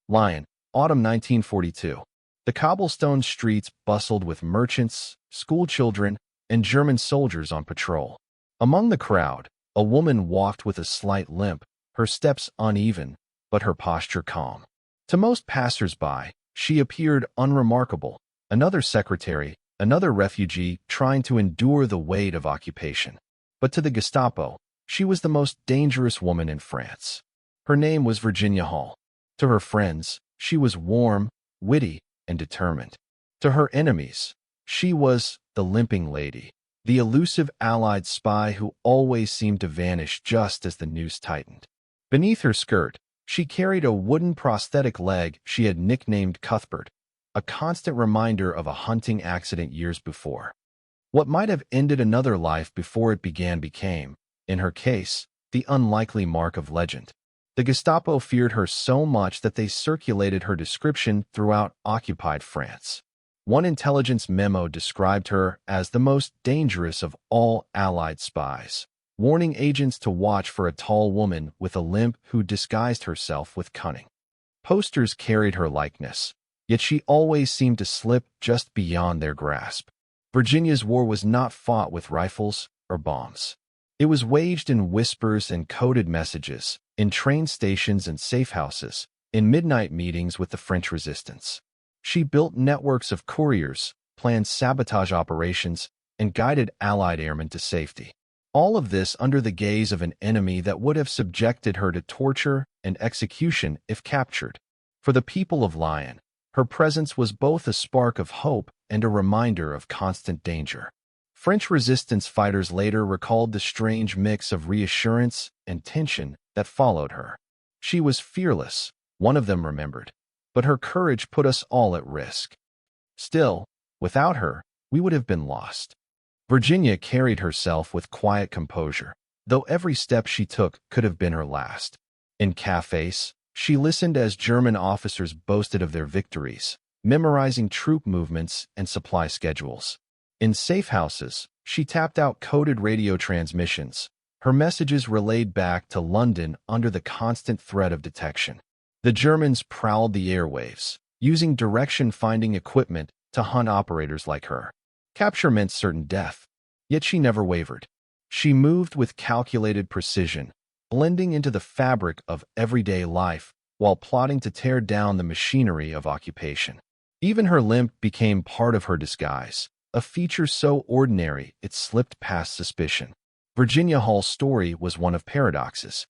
Lyon, autumn 1942. The cobblestone streets bustled with merchants, schoolchildren, and German soldiers on patrol. Among the crowd, a woman walked with a slight limp, her steps uneven, but her posture calm. To most passers-by, she appeared unremarkable, another secretary, another refugee trying to endure the weight of occupation. But to the Gestapo, she was the most dangerous woman in France. Her name was Virginia Hall. To her friends, she was warm, witty, and determined. To her enemies, she was the Limping Lady, the elusive Allied spy who always seemed to vanish just as the noose tightened. Beneath her skirt, she carried a wooden prosthetic leg she had nicknamed Cuthbert, a constant reminder of a hunting accident years before. What might have ended another life before it became, in her case, the unlikely mark of legend. The Gestapo feared her so much that they circulated her description throughout occupied France. One intelligence memo described her as the most dangerous of all Allied spies, warning agents to watch for a tall woman with a limp who disguised herself with cunning. Posters carried her likeness, yet she always seemed to slip just beyond their grasp. Virginia's war was not fought with rifles or bombs. It was waged in whispers and coded messages, in train stations and safe houses, in midnight meetings with the French resistance. She built networks of couriers, planned sabotage operations, and guided Allied airmen to safety. All of this under the gaze of an enemy that would have subjected her to torture and execution if captured. For the people of Lyon, her presence was both a spark of hope and a reminder of constant danger. French resistance fighters later recalled the strange mix of reassurance and tension that followed her. She was fearless, one of them remembered, but her courage put us all at risk. Still, without her, we would have been lost. Virginia carried herself with quiet composure, though every step she took could have been her last. In cafes, she listened as German officers boasted of their victories, memorizing troop movements and supply schedules. In safe houses, she tapped out coded radio transmissions, her messages relayed back to London under the constant threat of detection. The Germans prowled the airwaves, using direction-finding equipment to hunt operators like her. Capture meant certain death, yet she never wavered. She moved with calculated precision, blending into the fabric of everyday life while plotting to tear down the machinery of occupation. Even her limp became part of her disguise, a feature so ordinary it slipped past suspicion. Virginia Hall's story was one of paradoxes.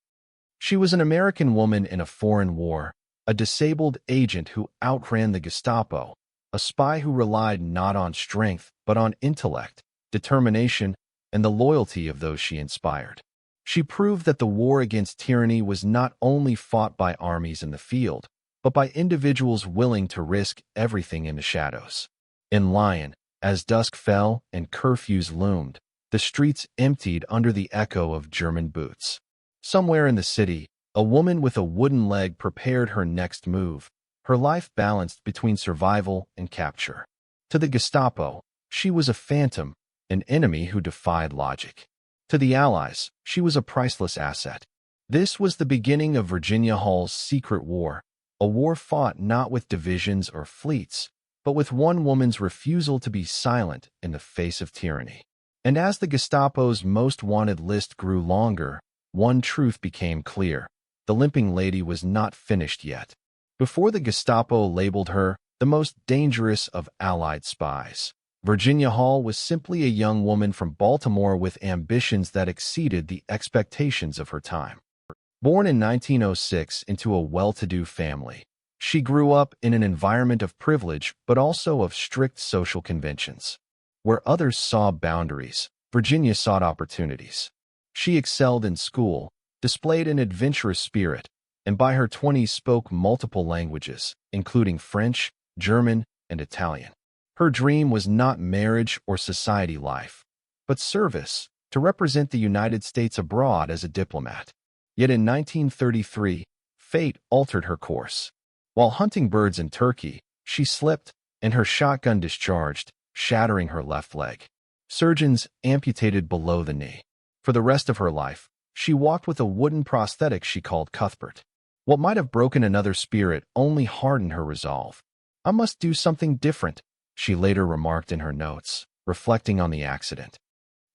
She was an American woman in a foreign war, a disabled agent who outran the Gestapo, a spy who relied not on strength but on intellect, determination, and the loyalty of those she inspired. She proved that the war against tyranny was not only fought by armies in the field, but by individuals willing to risk everything in the shadows. In Lyon, as dusk fell and curfews loomed, the streets emptied under the echo of German boots. Somewhere in the city, a woman with a wooden leg prepared her next move, her life balanced between survival and capture. To the Gestapo, she was a phantom, an enemy who defied logic. To the Allies, she was a priceless asset. This was the beginning of Virginia Hall's secret war, a war fought not with divisions or fleets, but with one woman's refusal to be silent in the face of tyranny. And as the Gestapo's most wanted list grew longer, one truth became clear. The Limping Lady was not finished yet. Before the Gestapo labeled her the most dangerous of Allied spies, Virginia Hall was simply a young woman from Baltimore with ambitions that exceeded the expectations of her time. Born in 1906 into a well-to-do family, she grew up in an environment of privilege but also of strict social conventions. Where others saw boundaries, Virginia sought opportunities. She excelled in school, displayed an adventurous spirit, and by her 20s spoke multiple languages, including French, German, and Italian. Her dream was not marriage or society life, but service, to represent the United States abroad as a diplomat. Yet in 1933, fate altered her course. While hunting birds in Turkey, she slipped, and her shotgun discharged, shattering her left leg. Surgeons amputated below the knee. For the rest of her life, she walked with a wooden prosthetic she called Cuthbert. What might have broken another spirit only hardened her resolve. "I must do something different," she later remarked in her notes, reflecting on the accident.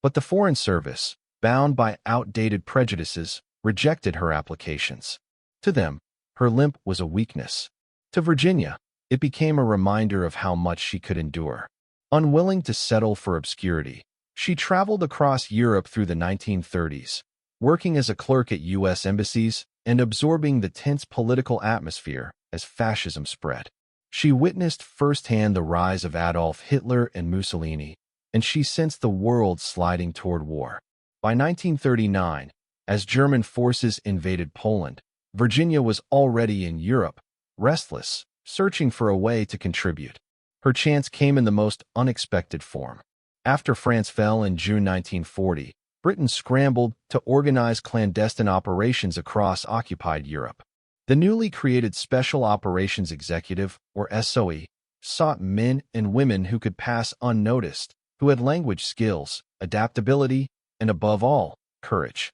But the Foreign Service, bound by outdated prejudices, rejected her applications. To them, her limp was a weakness. To Virginia, it became a reminder of how much she could endure. Unwilling to settle for obscurity, she traveled across Europe through the 1930s, working as a clerk at U.S. embassies and absorbing the tense political atmosphere as fascism spread. She witnessed firsthand the rise of Adolf Hitler and Mussolini, and she sensed the world sliding toward war. By 1939, as German forces invaded Poland, Virginia was already in Europe, restless, searching for a way to contribute. Her chance came in the most unexpected form. After France fell in June 1940, Britain scrambled to organize clandestine operations across occupied Europe. The newly created Special Operations Executive, or SOE, sought men and women who could pass unnoticed, who had language skills, adaptability, and above all, courage.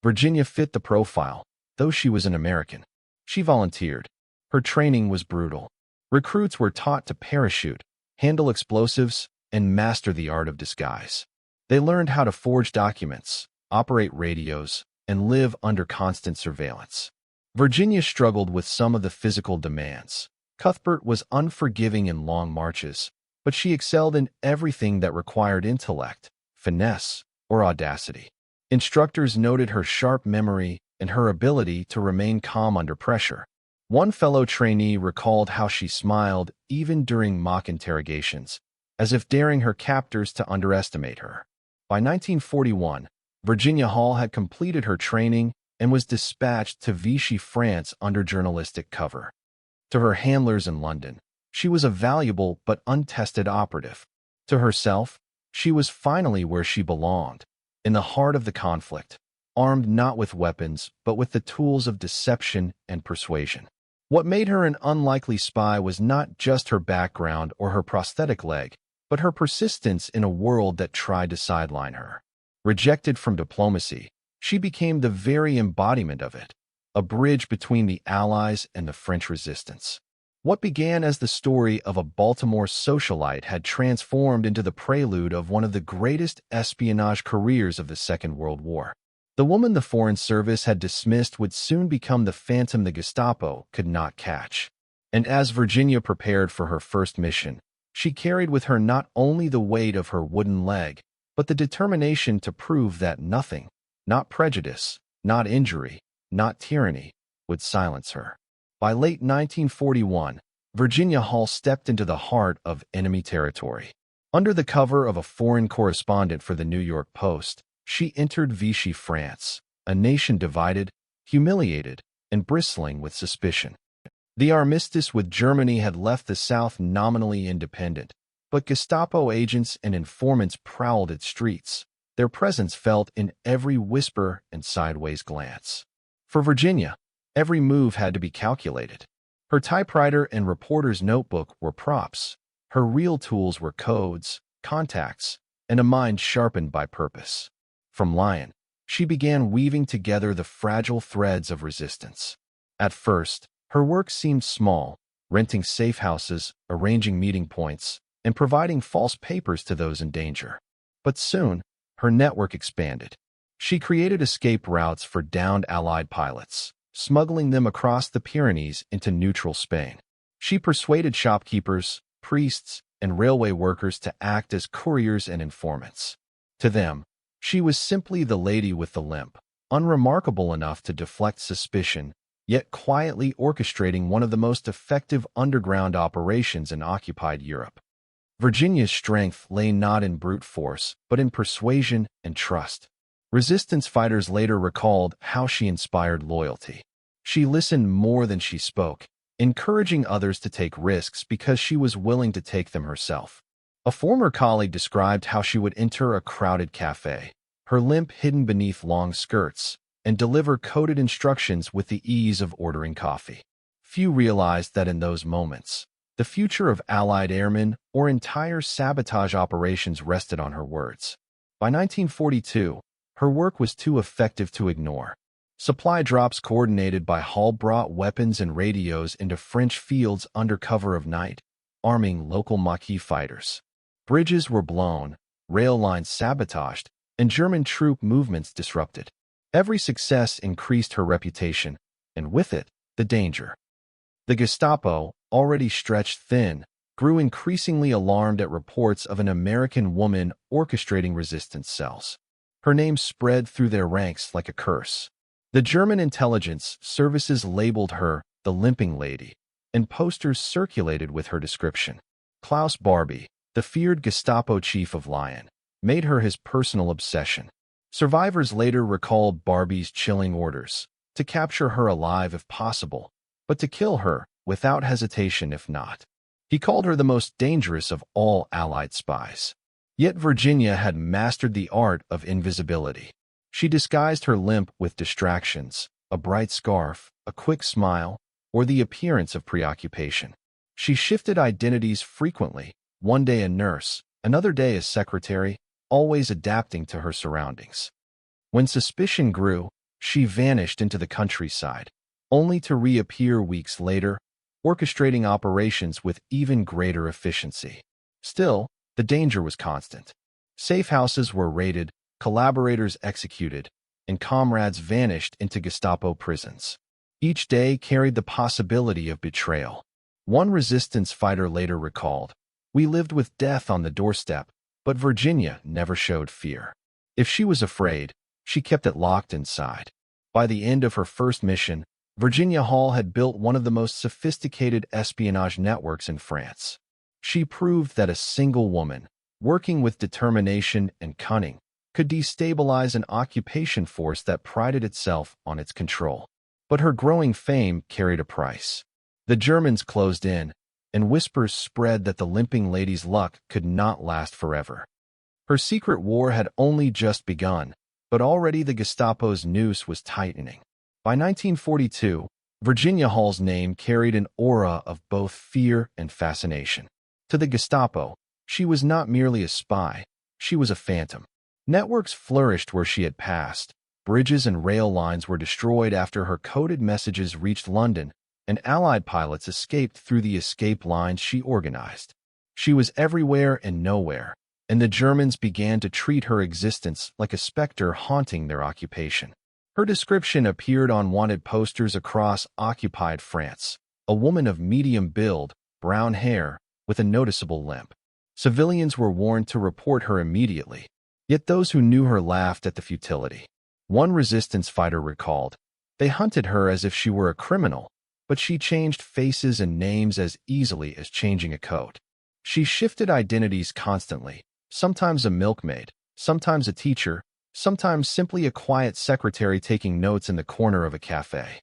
Virginia fit the profile, though she was an American. She volunteered. Her training was brutal. Recruits were taught to parachute, handle explosives, and master the art of disguise. They learned how to forge documents, operate radios, and live under constant surveillance. Virginia struggled with some of the physical demands. Cuthbert was unforgiving in long marches, but she excelled in everything that required intellect, finesse, or audacity. Instructors noted her sharp memory and her ability to remain calm under pressure. One fellow trainee recalled how she smiled even during mock interrogations, as if daring her captors to underestimate her. By 1941, Virginia Hall had completed her training and was dispatched to Vichy, France under journalistic cover. To her handlers in London, she was a valuable but untested operative. To herself, she was finally where she belonged, in the heart of the conflict, armed not with weapons but with the tools of deception and persuasion. What made her an unlikely spy was not just her background or her prosthetic leg, but her persistence in a world that tried to sideline her. Rejected from diplomacy, she became the very embodiment of it, a bridge between the Allies and the French resistance. What began as the story of a Baltimore socialite had transformed into the prelude of one of the greatest espionage careers of the Second World War. The woman the Foreign Service had dismissed would soon become the phantom the Gestapo could not catch. And as Virginia prepared for her first mission, she carried with her not only the weight of her wooden leg, but the determination to prove that nothing, not prejudice, not injury, not tyranny, would silence her. By late 1941, Virginia Hall stepped into the heart of enemy territory. Under the cover of a foreign correspondent for the New York Post, she entered Vichy, France, a nation divided, humiliated, and bristling with suspicion. The armistice with Germany had left the South nominally independent, but Gestapo agents and informants prowled its streets, their presence felt in every whisper and sideways glance. For Virginia, every move had to be calculated. Her typewriter and reporter's notebook were props. Her real tools were codes, contacts, and a mind sharpened by purpose. From Lyon, she began weaving together the fragile threads of resistance. At first, her work seemed small, renting safe houses, arranging meeting points, and providing false papers to those in danger. But soon, her network expanded. She created escape routes for downed Allied pilots, smuggling them across the Pyrenees into neutral Spain. She persuaded shopkeepers, priests, and railway workers to act as couriers and informants. To them, she was simply the lady with the limp, unremarkable enough to deflect suspicion, yet quietly orchestrating one of the most effective underground operations in occupied Europe. Virginia's strength lay not in brute force, but in persuasion and trust. Resistance fighters later recalled how she inspired loyalty. She listened more than she spoke, encouraging others to take risks because she was willing to take them herself. A former colleague described how she would enter a crowded cafe, her limp hidden beneath long skirts, and deliver coded instructions with the ease of ordering coffee. Few realized that in those moments, the future of Allied airmen or entire sabotage operations rested on her words. By 1942, her work was too effective to ignore. Supply drops coordinated by Hall brought weapons and radios into French fields under cover of night, arming local Maquis fighters. Bridges were blown, rail lines sabotaged, and German troop movements disrupted. Every success increased her reputation, and with it, the danger. The Gestapo, already stretched thin, grew increasingly alarmed at reports of an American woman orchestrating resistance cells. Her name spread through their ranks like a curse. The German intelligence services labeled her the Limping Lady, and posters circulated with her description. Klaus Barbie, the feared Gestapo chief of Lyon, made her his personal obsession. Survivors later recalled Barbie's chilling orders to capture her alive if possible, but to kill her without hesitation if not. He called her the most dangerous of all Allied spies. Yet Virginia had mastered the art of invisibility. She disguised her limp with distractions, a bright scarf, a quick smile, or the appearance of preoccupation. She shifted identities frequently, one day a nurse, another day a secretary, always adapting to her surroundings. When suspicion grew, she vanished into the countryside, only to reappear weeks later, orchestrating operations with even greater efficiency. Still, the danger was constant. Safe houses were raided, collaborators executed, and comrades vanished into Gestapo prisons. Each day carried the possibility of betrayal. One resistance fighter later recalled, "We lived with death on the doorstep, but Virginia never showed fear. If she was afraid, she kept it locked inside." By the end of her first mission, Virginia Hall had built one of the most sophisticated espionage networks in France. She proved that a single woman, working with determination and cunning, could destabilize an occupation force that prided itself on its control. But her growing fame carried a price. The Germans closed in, and whispers spread that the Limping Lady's luck could not last forever. Her secret war had only just begun, but already the Gestapo's noose was tightening. By 1942, Virginia Hall's name carried an aura of both fear and fascination. To the Gestapo, she was not merely a spy, she was a phantom. Networks flourished where she had passed. Bridges and rail lines were destroyed after her coded messages reached London, and Allied pilots escaped through the escape lines she organized. She was everywhere and nowhere, and the Germans began to treat her existence like a specter haunting their occupation. Her description appeared on wanted posters across occupied France, a woman of medium build, brown hair, with a noticeable limp. Civilians were warned to report her immediately, yet those who knew her laughed at the futility. One resistance fighter recalled, "They hunted her as if she were a criminal, but she changed faces and names as easily as changing a coat. She shifted identities constantly, sometimes a milkmaid, sometimes a teacher, sometimes simply a quiet secretary taking notes in the corner of a cafe."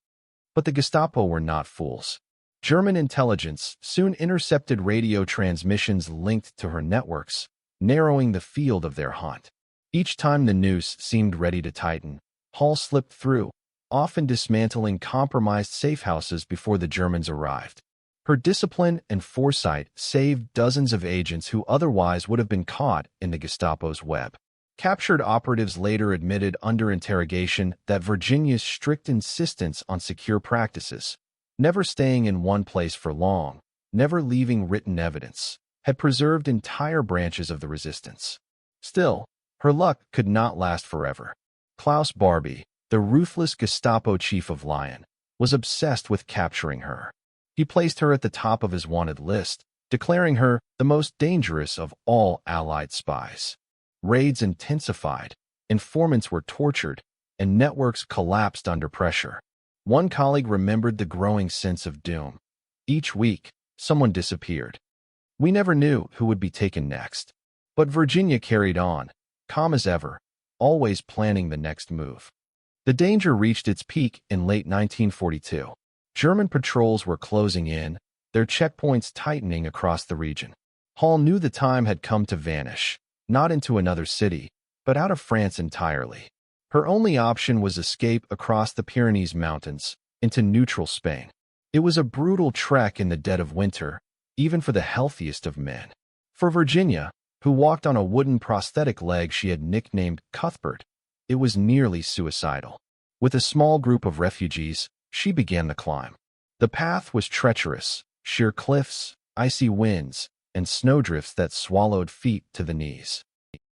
But the Gestapo were not fools. German intelligence soon intercepted radio transmissions linked to her networks, narrowing the field of their hunt. Each time the noose seemed ready to tighten, Hall slipped through, often dismantling compromised safe houses before the Germans arrived. Her discipline and foresight saved dozens of agents who otherwise would have been caught in the Gestapo's web. Captured operatives later admitted under interrogation that Virginia's strict insistence on secure practices, never staying in one place for long, never leaving written evidence, had preserved entire branches of the resistance. Still, her luck could not last forever. Klaus Barbie, the ruthless Gestapo chief of Lyon, was obsessed with capturing her. He placed her at the top of his wanted list, declaring her the most dangerous of all Allied spies. Raids intensified, informants were tortured, and networks collapsed under pressure. One colleague remembered the growing sense of doom. Each week, someone disappeared. "We never knew who would be taken next." But Virginia carried on, calm as ever, always planning the next move. The danger reached its peak in late 1942. German patrols were closing in, their checkpoints tightening across the region. Hall knew the time had come to vanish, not into another city, but out of France entirely. Her only option was escape across the Pyrenees Mountains, into neutral Spain. It was a brutal trek in the dead of winter, even for the healthiest of men. For Virginia, who walked on a wooden prosthetic leg she had nicknamed Cuthbert, it was nearly suicidal. With a small group of refugees, she began the climb. The path was treacherous, sheer cliffs, icy winds, and snowdrifts that swallowed feet to the knees.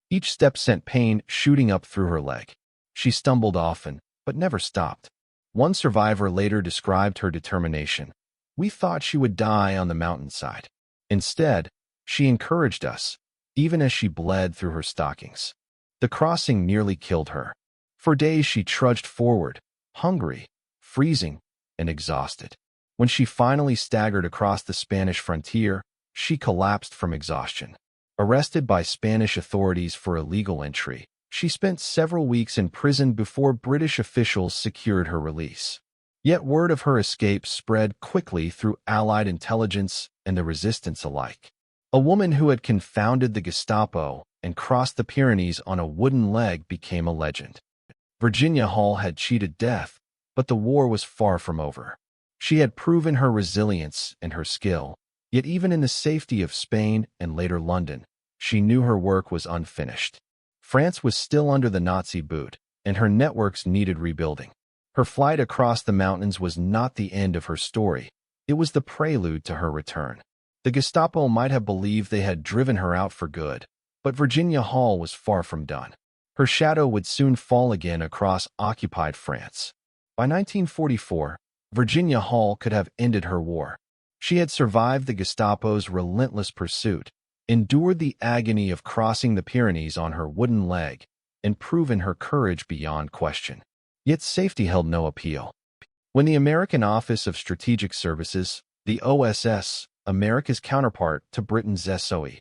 Each step sent pain shooting up through her leg. She stumbled often, but never stopped. One survivor later described her determination. "We thought she would die on the mountainside. Instead, she encouraged us, even as she bled through her stockings." The crossing nearly killed her. For days she trudged forward, hungry, freezing, and exhausted. When she finally staggered across the Spanish frontier, she collapsed from exhaustion. Arrested by Spanish authorities for illegal entry, she spent several weeks in prison before British officials secured her release. Yet word of her escape spread quickly through Allied intelligence and the resistance alike. A woman who had confounded the Gestapo and crossed the Pyrenees on a wooden leg became a legend. Virginia Hall had cheated death, but the war was far from over. She had proven her resilience and her skill, yet even in the safety of Spain and later London, she knew her work was unfinished. France was still under the Nazi boot, and her networks needed rebuilding. Her flight across the mountains was not the end of her story. It was the prelude to her return. The Gestapo might have believed they had driven her out for good, but Virginia Hall was far from done. Her shadow would soon fall again across occupied France. By 1944, Virginia Hall could have ended her war. She had survived the Gestapo's relentless pursuit, endured the agony of crossing the Pyrenees on her wooden leg, and proven her courage beyond question. Yet safety held no appeal. When the American Office of Strategic Services, the OSS, America's counterpart to Britain's SOE,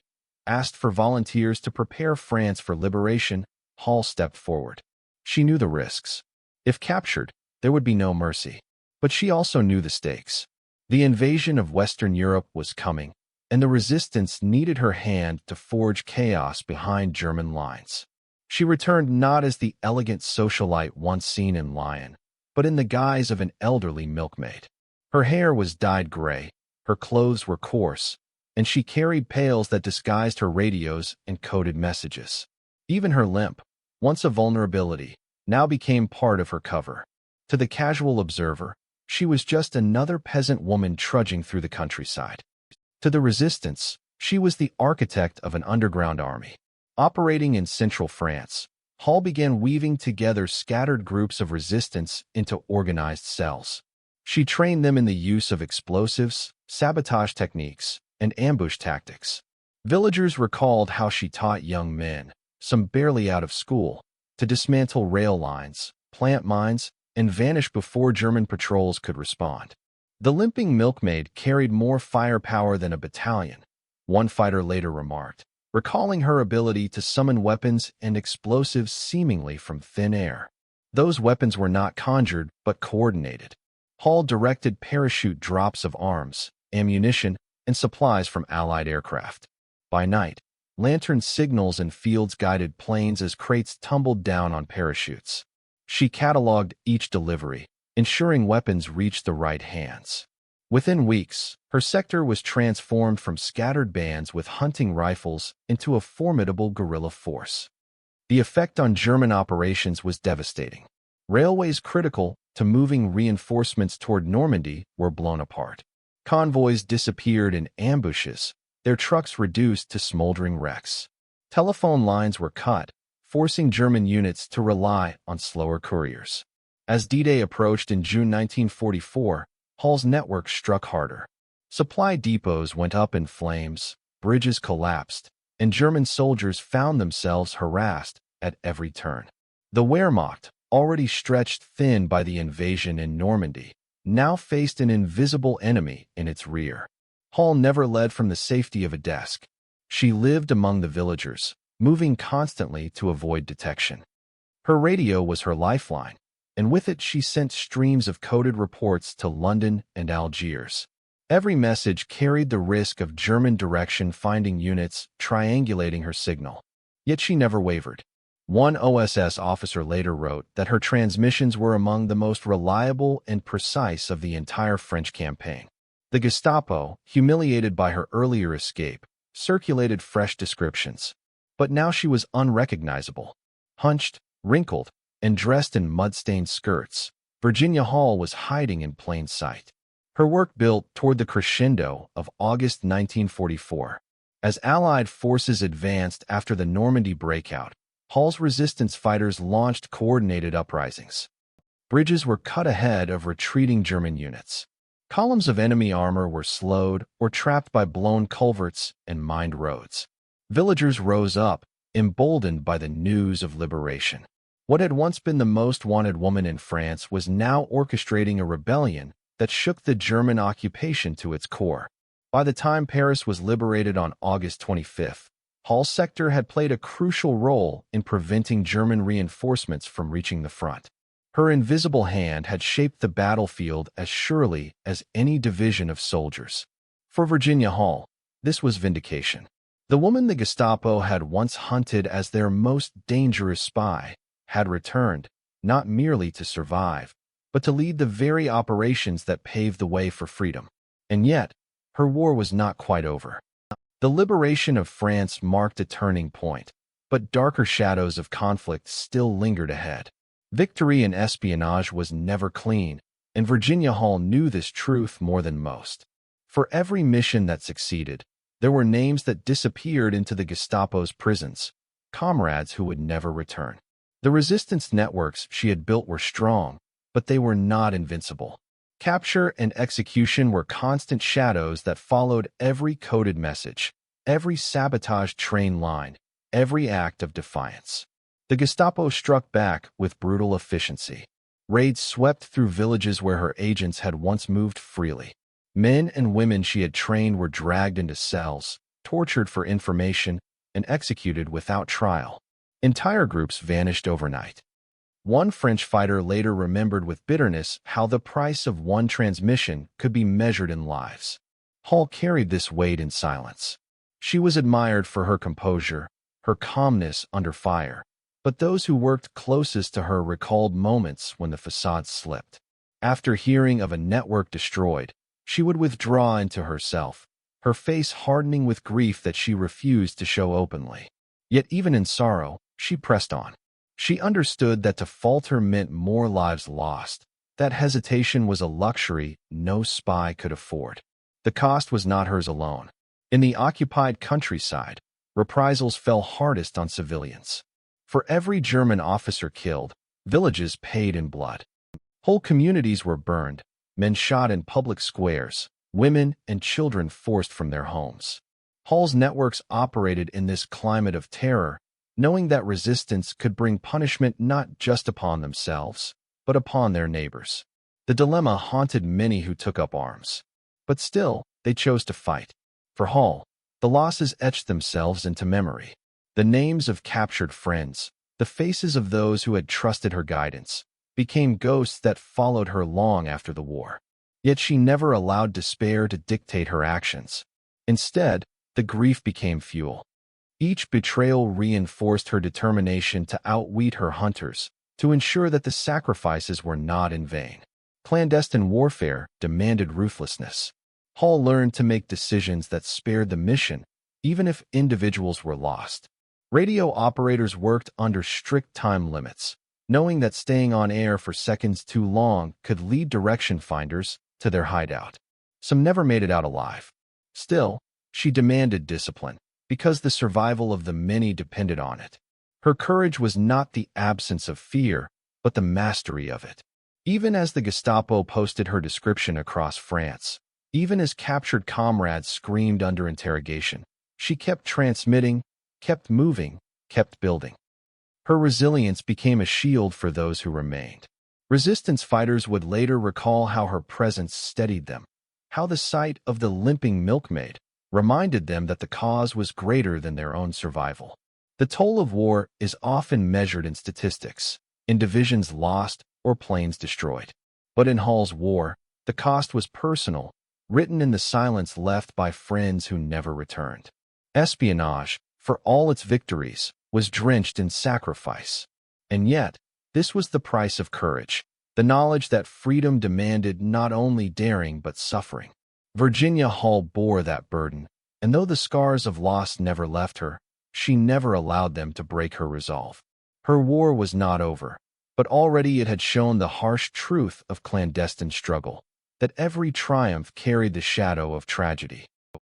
asked for volunteers to prepare France for liberation, Hall stepped forward. She knew the risks. If captured, there would be no mercy. But she also knew the stakes. The invasion of Western Europe was coming, and the resistance needed her hand to forge chaos behind German lines. She returned not as the elegant socialite once seen in Lyon, but in the guise of an elderly milkmaid. Her hair was dyed gray, her clothes were coarse, and she carried pails that disguised her radios and coded messages. Even her limp, once a vulnerability, now became part of her cover. To the casual observer, she was just another peasant woman trudging through the countryside. To the resistance, she was the architect of an underground army. Operating in central France, Hall began weaving together scattered groups of resistance into organized cells. She trained them in the use of explosives, sabotage techniques, and ambush tactics. Villagers recalled how she taught young men, some barely out of school, to dismantle rail lines, plant mines, and vanish before German patrols could respond. The limping milkmaid carried more firepower than a battalion, one fighter later remarked, recalling her ability to summon weapons and explosives seemingly from thin air. Those weapons were not conjured, but coordinated. Hall directed parachute drops of arms, ammunition, and supplies from Allied aircraft. By night, lantern signals and fields guided planes as crates tumbled down on parachutes. She cataloged each delivery, ensuring weapons reached the right hands. Within weeks, her sector was transformed from scattered bands with hunting rifles into a formidable guerrilla force. The effect on German operations was devastating. Railways critical to moving reinforcements toward Normandy were blown apart. Convoys disappeared in ambushes, their trucks reduced to smoldering wrecks. Telephone lines were cut, forcing German units to rely on slower couriers. As D-Day approached in June 1944, Hall's network struck harder. Supply depots went up in flames, bridges collapsed, and German soldiers found themselves harassed at every turn. The Wehrmacht, already stretched thin by the invasion in Normandy, now faced an invisible enemy in its rear. Hall never led from the safety of a desk. She lived among the villagers, moving constantly to avoid detection. Her radio was her lifeline, and with it she sent streams of coded reports to London and Algiers. Every message carried the risk of German direction finding units triangulating her signal. Yet she never wavered. One OSS officer later wrote that her transmissions were among the most reliable and precise of the entire French campaign. The Gestapo, humiliated by her earlier escape, circulated fresh descriptions. But now she was unrecognizable. Hunched, wrinkled, and dressed in mud-stained skirts, Virginia Hall was hiding in plain sight. Her work built toward the crescendo of August 1944. As Allied forces advanced after the Normandy breakout, Hall's resistance fighters launched coordinated uprisings. Bridges were cut ahead of retreating German units. Columns of enemy armor were slowed or trapped by blown culverts and mined roads. Villagers rose up, emboldened by the news of liberation. What had once been the most wanted woman in France was now orchestrating a rebellion that shook the German occupation to its core. By the time Paris was liberated on August 25th, Hall's sector had played a crucial role in preventing German reinforcements from reaching the front. Her invisible hand had shaped the battlefield as surely as any division of soldiers. For Virginia Hall, this was vindication. The woman the Gestapo had once hunted as their most dangerous spy had returned, not merely to survive, but to lead the very operations that paved the way for freedom. And yet, her war was not quite over. The liberation of France marked a turning point, but darker shadows of conflict still lingered ahead. Victory in espionage was never clean, and Virginia Hall knew this truth more than most. For every mission that succeeded, there were names that disappeared into the Gestapo's prisons, comrades who would never return. The resistance networks she had built were strong, but they were not invincible. Capture and execution were constant shadows that followed every coded message, every sabotage train line, every act of defiance. The Gestapo struck back with brutal efficiency. Raids swept through villages where her agents had once moved freely. Men and women she had trained were dragged into cells, tortured for information, and executed without trial. Entire groups vanished overnight. One French fighter later remembered with bitterness how the price of one transmission could be measured in lives. Hall carried this weight in silence. She was admired for her composure, her calmness under fire, but those who worked closest to her recalled moments when the facade slipped. After hearing of a network destroyed, she would withdraw into herself, her face hardening with grief that she refused to show openly. Yet even in sorrow, she pressed on. She understood that to falter meant more lives lost, that hesitation was a luxury no spy could afford. The cost was not hers alone. In the occupied countryside, reprisals fell hardest on civilians. For every German officer killed, villages paid in blood. Whole communities were burned, men shot in public squares, women and children forced from their homes. Hall's networks operated in this climate of terror, knowing that resistance could bring punishment not just upon themselves, but upon their neighbors. The dilemma haunted many who took up arms. But still, they chose to fight. For Hall, the losses etched themselves into memory. The names of captured friends, the faces of those who had trusted her guidance, became ghosts that followed her long after the war. Yet she never allowed despair to dictate her actions. Instead, the grief became fuel. Each betrayal reinforced her determination to outwit her hunters, to ensure that the sacrifices were not in vain. Clandestine warfare demanded ruthlessness. Hall learned to make decisions that spared the mission, even if individuals were lost. Radio operators worked under strict time limits, knowing that staying on air for seconds too long could lead direction finders to their hideout. Some never made it out alive. Still, she demanded discipline, because the survival of the many depended on it. Her courage was not the absence of fear, but the mastery of it. Even as the Gestapo posted her description across France, even as captured comrades screamed under interrogation, she kept transmitting, kept moving, kept building. Her resilience became a shield for those who remained. Resistance fighters would later recall how her presence steadied them, how the sight of the limping milkmaid reminded them that the cause was greater than their own survival. The toll of war is often measured in statistics, in divisions lost or planes destroyed. But in Hall's war, the cost was personal, written in the silence left by friends who never returned. Espionage, for all its victories, was drenched in sacrifice. And yet, this was the price of courage, the knowledge that freedom demanded not only daring but suffering. Virginia Hall bore that burden, and though the scars of loss never left her, she never allowed them to break her resolve. Her war was not over, But already it had shown the harsh truth of clandestine struggle, that every triumph carried the shadow of tragedy.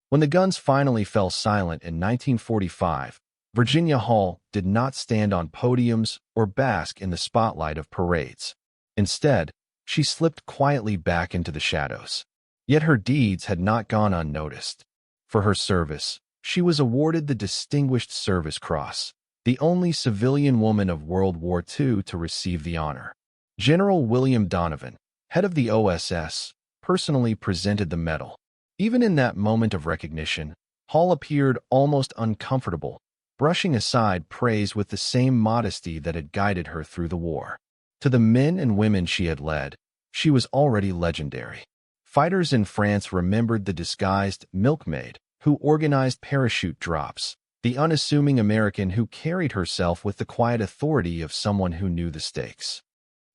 When the guns finally fell silent in 1945, Virginia Hall did not stand on podiums or bask in the spotlight of parades. Instead, she slipped quietly back into the shadows. Yet her deeds had not gone unnoticed. For her service, she was awarded the Distinguished Service Cross, the only civilian woman of World War II to receive the honor. General William Donovan, head of the OSS, personally presented the medal. Even in that moment of recognition, Hall appeared almost uncomfortable, brushing aside praise with the same modesty that had guided her through the war. To the men and women she had led, she was already legendary. Fighters in France remembered the disguised milkmaid who organized parachute drops, the unassuming American who carried herself with the quiet authority of someone who knew the stakes.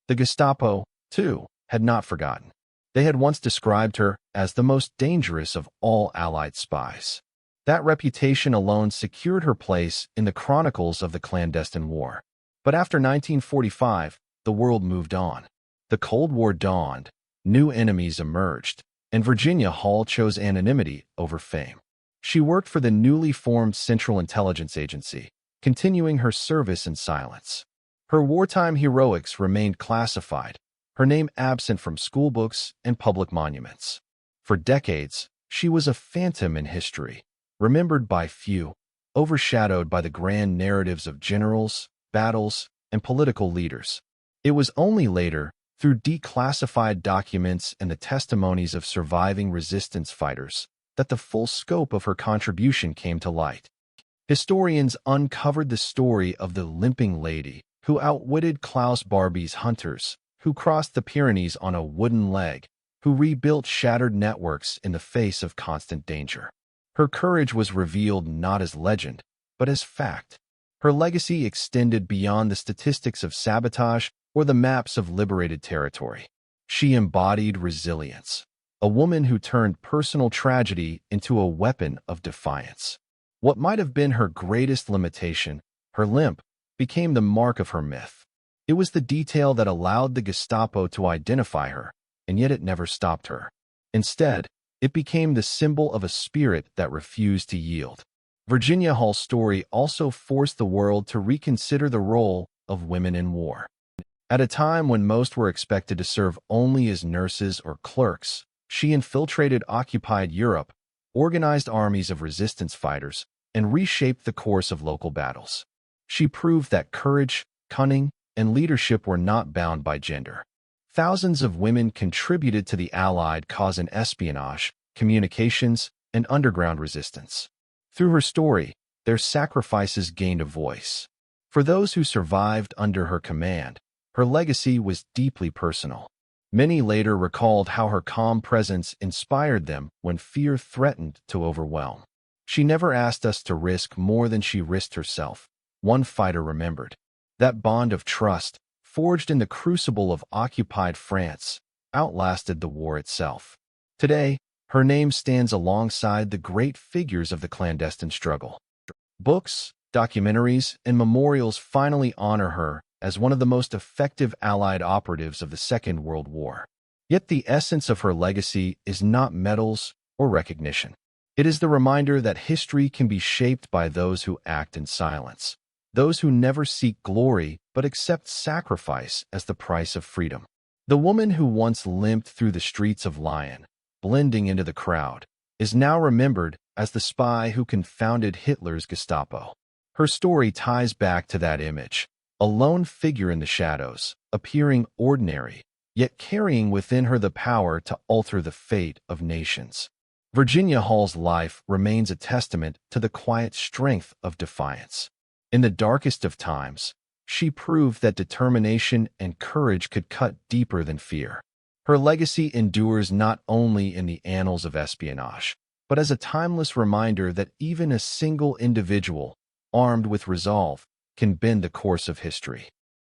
The Gestapo, too, had not forgotten. They had once described her as the most dangerous of all Allied spies. That reputation alone secured her place in the chronicles of the clandestine war. But after 1945, the world moved on. The Cold War dawned, new enemies emerged, and Virginia Hall chose anonymity over fame. She worked for the newly formed Central Intelligence Agency, continuing her service in silence. Her wartime heroics remained classified, her name absent from schoolbooks and public monuments. For decades, she was a phantom in history, remembered by few, overshadowed by the grand narratives of generals, battles, and political leaders. It was only later, through declassified documents and the testimonies of surviving resistance fighters, that the full scope of her contribution came to light. Historians uncovered the story of the Limping Lady, who outwitted Klaus Barbie's hunters, who crossed the Pyrenees on a wooden leg, who rebuilt shattered networks in the face of constant danger. Her courage was revealed not as legend, but as fact. Her legacy extended beyond the statistics of sabotage or the maps of liberated territory. She embodied resilience, a woman who turned personal tragedy into a weapon of defiance. What might have been her greatest limitation, her limp, became the mark of her myth. It was the detail that allowed the Gestapo to identify her, and yet it never stopped her. Instead, it became the symbol of a spirit that refused to yield. Virginia Hall's story also forced the world to reconsider the role of women in war. At a time when most were expected to serve only as nurses or clerks, she infiltrated occupied Europe, organized armies of resistance fighters, and reshaped the course of local battles. She proved that courage, cunning, and leadership were not bound by gender. Thousands of women contributed to the Allied cause in espionage, communications, and underground resistance. Through her story, their sacrifices gained a voice. For those who survived under her command, her legacy was deeply personal. Many later recalled how her calm presence inspired them when fear threatened to overwhelm. She never asked us to risk more than she risked herself, one fighter remembered. That bond of trust, forged in the crucible of occupied France, outlasted the war itself. Today, her name stands alongside the great figures of the clandestine struggle. Books, documentaries, and memorials finally honor her as one of the most effective Allied operatives of the Second World War. Yet the essence of her legacy is not medals or recognition. It is the reminder that history can be shaped by those who act in silence, those who never seek glory but accept sacrifice as the price of freedom. The woman who once limped through the streets of Lyon, blending into the crowd, is now remembered as the spy who confounded Hitler's Gestapo. Her story ties back to that image, a lone figure in the shadows, appearing ordinary, yet carrying within her the power to alter the fate of nations. Virginia Hall's life remains a testament to the quiet strength of defiance. In the darkest of times, she proved that determination and courage could cut deeper than fear. Her legacy endures not only in the annals of espionage, but as a timeless reminder that even a single individual, armed with resolve, can bend the course of history.